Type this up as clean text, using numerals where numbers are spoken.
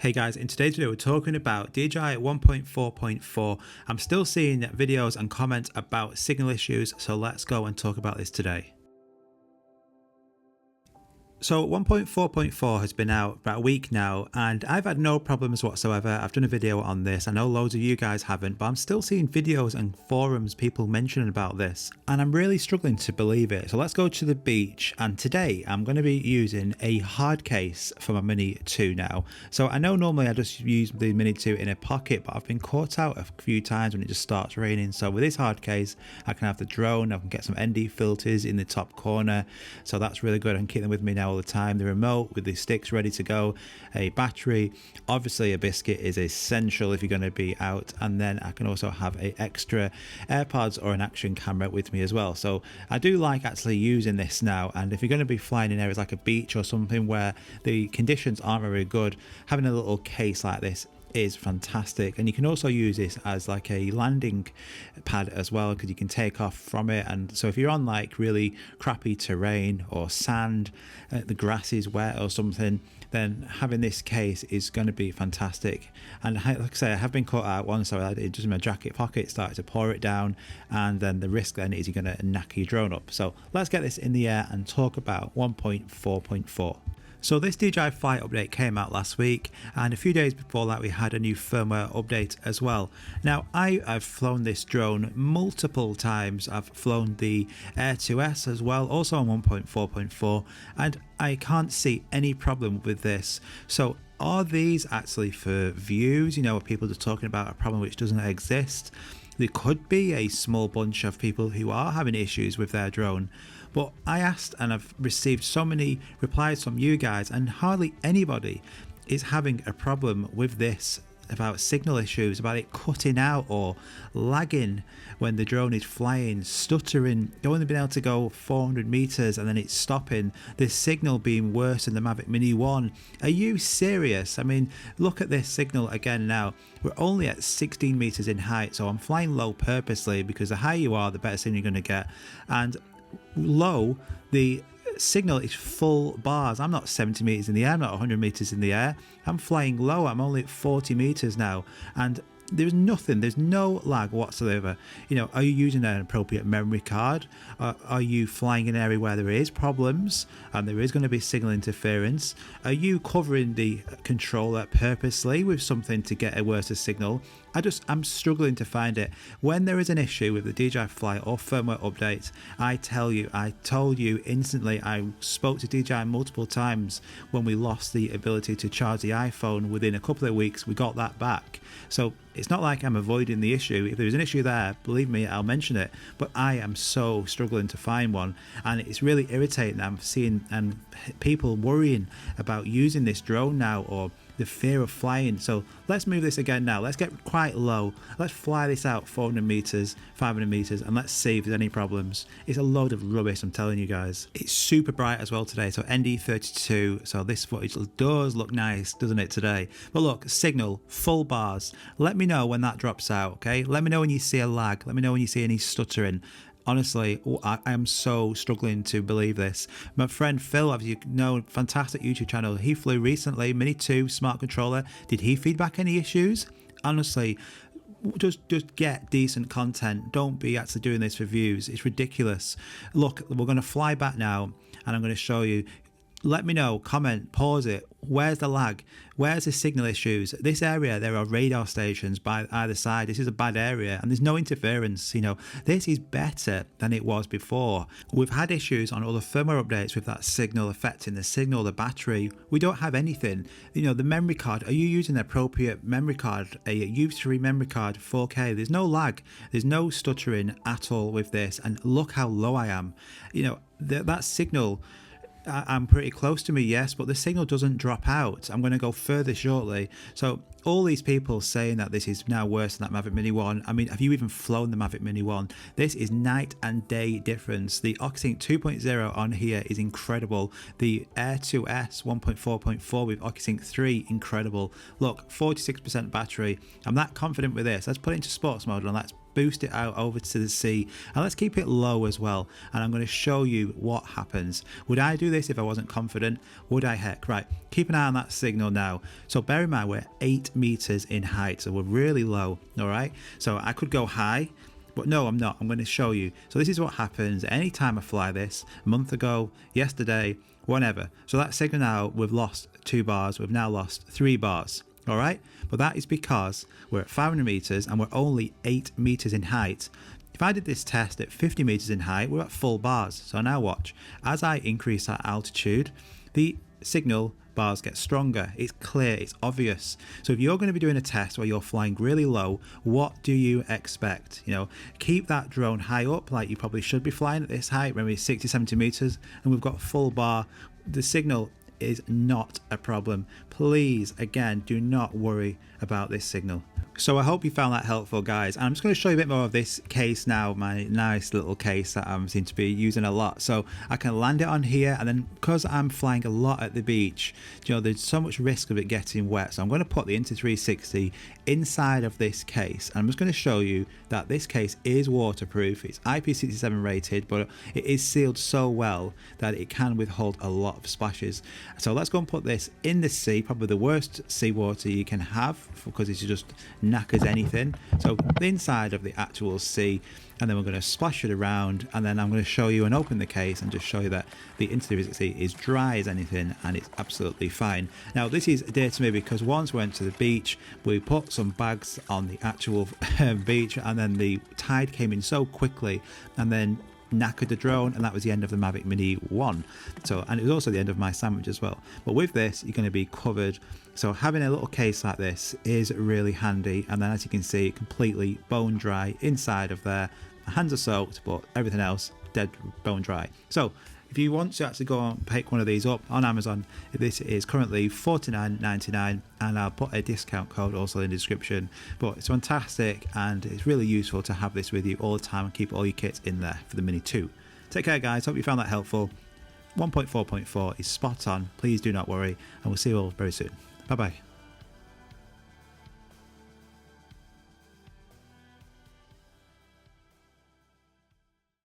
Hey guys, in today's video we're talking about DJI 1.4.4. I'm still seeing videos and comments about signal issues, so let's go and talk about this today. So 1.4.4 has been out about a week now and I've had no problems whatsoever. I've done a video on this. I know loads of you guys haven't, but I'm still seeing videos and forums, people mentioning about this, and I'm really struggling to believe it. So let's go to the beach, and today I'm going to be using a hard case for my Mini 2 now. So I know normally I just use the Mini 2 in a pocket, but I've been caught out a few times when it just starts raining. So with this hard case I can have the drone, I can get some ND filters in the top corner, so that's really good. I can keep them with me now all the time. The remote with the sticks ready to go, a battery, obviously a biscuit is essential if you're going to be out, and then I can also have a extra AirPods or an action camera with me as well. So I do like actually using this now, and if you're going to be flying in areas like a beach or something where the conditions aren't very good, having a little case like this is fantastic. And you can also use this as like a landing pad as well, because you can take off from it. And so if you're on like really crappy terrain or sand, the grass is wet or something, then having this case is going to be fantastic. And like I say, I have been caught out once, so I did just in my jacket pocket, started to pour it down, and then the risk then is you're going to knock your drone up. So let's get this in the air and talk about 1.4.4. So this DJI Fly update came out last week, and a few days before that we had a new firmware update as well. Now I've flown this drone multiple times. I've flown the Air 2S as well, also on 1.4.4, and I can't see any problem with this. So are these actually for views, you know, are people just talking about a problem which doesn't exist? There could be a small bunch of people who are having issues with their drone, but I asked and I've received so many replies from you guys, and hardly anybody is having a problem with this, about signal issues, about it cutting out or lagging when the drone is flying, stuttering, only being able to go 400 meters and then it's stopping, the signal being worse than the Mavic Mini 1. Are you serious? I mean, look at this signal again now. We're only at 16 meters in height, so I'm flying low purposely because the higher you are, the better signal you're going to get. And low, the signal is full bars. I'm not 70 meters in the air, I'm not 100 meters in the air. I'm flying low. I'm only at 40 meters now, and there's nothing, there's no lag whatsoever. You know, are you using an appropriate memory card? Are you flying in an area where there is problems and there is going to be signal interference? Are you covering the controller purposely with something to get a worse signal? I'm struggling to find it. When there is an issue with the DJI Fly or firmware updates, I told you instantly. I spoke to DJI multiple times when we lost the ability to charge the iPhone. Within a couple of weeks, we got that back. So it's not like I'm avoiding the issue. If there's an issue there, believe me, I'll mention it. But I am so struggling to find one, and it's really irritating. I'm seeing people worrying about using this drone now, or the fear of flying. So let's move this again now. Let's get quite low. Let's fly this out 400 meters, 500 meters, and let's see if there's any problems. It's a load of rubbish, I'm telling you guys. It's super bright as well today, so ND32, so this footage does look nice, doesn't it, today? But look, signal, full bars. Let me know when that drops out, okay? Let me know when you see a lag. Let me know when you see any stuttering. Honestly, I am so struggling to believe this. My friend Phil, as you know, fantastic YouTube channel, he flew recently, Mini 2 smart controller. Did he feedback any issues? Honestly, just get decent content. Don't be actually doing this for views. It's ridiculous. Look, we're going to fly back now, and I'm going to show you. Let me know, comment, pause it. Where's the lag? Where's the signal issues? This area, there are radar stations by either side. This is a bad area and there's no interference. You know, this is better than it was before. We've had issues on other firmware updates with that signal affecting the signal, the battery. We don't have anything. You know, the memory card, are you using the appropriate memory card, a U3 memory card, 4K? There's no lag. There's no stuttering at all with this. And look how low I am. You know, that signal, I'm pretty close to me, yes, but the signal doesn't drop out. I'm going to go further shortly. So all these people saying that this is now worse than that Mavic Mini 1. I mean, have you even flown the Mavic Mini 1? This is night and day difference. The OcuSync 2.0 on here is incredible. The Air 2S 1.4.4 with OcuSync 3, incredible. Look, 46% battery. I'm that confident with this. Let's put it into sports mode and let's boost it out over to the sea, and let's keep it low as well, and I'm going to show you what happens. Would I do this if I wasn't confident? Would I? Heck, right. Keep an eye on that signal now. So bear in mind we're 8 meters in height, so we're really low. All right, so I could go high, but no, I'm not. I'm going to show you. So this is what happens anytime I fly this, a month ago, yesterday, whenever. So that signal now, we've lost 2 bars, we've now lost 3 bars. All right, but that is because we're at 500 meters and we're only 8 meters in height. If I did this test at 50 meters in height, we're at full bars. So now watch, as I increase that altitude, the signal bars get stronger. It's clear, it's obvious. So if you're going to be doing a test where you're flying really low, what do you expect? You know, keep that drone high up like you probably should be flying at this height, maybe 60, 70 meters, and we've got full bar. The signal is not a problem. Please, again, do not worry about this signal. So I hope you found that helpful, guys. And I'm just going to show you a bit more of this case now, my nice little case that I seem to be using a lot. So I can land it on here, and then because I'm flying a lot at the beach, you know, there's so much risk of it getting wet. So I'm going to put the Insta360 inside of this case. And I'm just going to show you that this case is waterproof. It's IP67 rated, but it is sealed so well that it can withhold a lot of splashes. So let's go and put this in the sea, probably the worst seawater you can have, because it's just knackers anything. So the inside of the actual sea, and then we're going to splash it around, and then I'm going to show you and open the case and just show you that the Insta360 is dry as anything and it's absolutely fine. Now this is dear to me because once we went to the beach, we put some bags on the actual beach, and then the tide came in so quickly and then knackered the drone, and that was the end of the Mavic Mini 1. So, and it was also the end of my sandwich as well. But with this, you're going to be covered. So having a little case like this is really handy, and then as you can see, completely bone dry inside of there. My hands are soaked, but everything else dead bone dry. So if you want to actually go and pick one of these up on Amazon, this is currently $49.99, and I'll put a discount code also in the description. But it's fantastic, and it's really useful to have this with you all the time and keep all your kits in there for the Mini 2. Take care, guys. Hope you found that helpful. 1.4.4 is spot on. Please do not worry, and we'll see you all very soon. Bye bye.